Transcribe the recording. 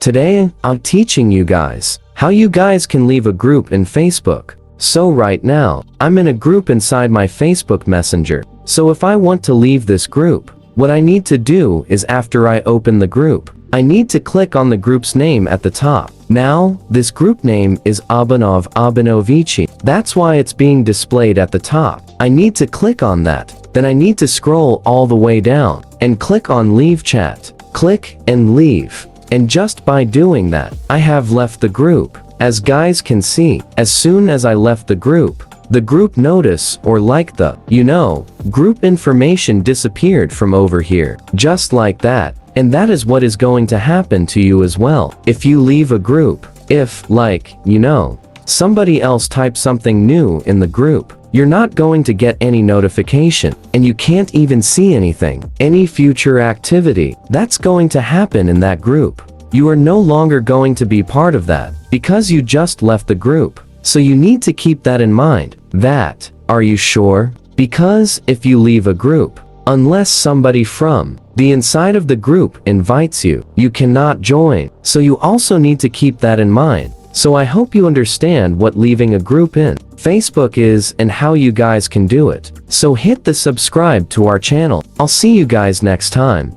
Today, I'm teaching you guys how you guys can leave a group in Facebook. So right now, I'm in a group inside my Facebook Messenger. So if I want to leave this group, what I need to do is after I open the group, I need to click on the group's name at the top. Now, this group name is Abanov Abanovici. That's why it's being displayed at the top. I need to click on that. Then I need to scroll all the way down and click on Leave Chat. Click and leave. And just by doing that, I have left the group. As guys can see, as soon as I left the group notice or like the, group information disappeared from over here. Just like that. And that is what is going to happen to you as well. If you leave a group, if, somebody else types something new in the group, you're not going to get any notification, and you can't even see anything, any future activity that's going to happen in that group. You are no longer going to be part of that, because you just left the group. So you need to keep that in mind. Are you sure? Because if you leave a group, unless somebody from the inside of the group invites you, you cannot join. So you also need to keep that in mind. So I hope you understand what leaving a group in Facebook is and how you guys can do it. So hit the subscribe to our channel. I'll see you guys next time.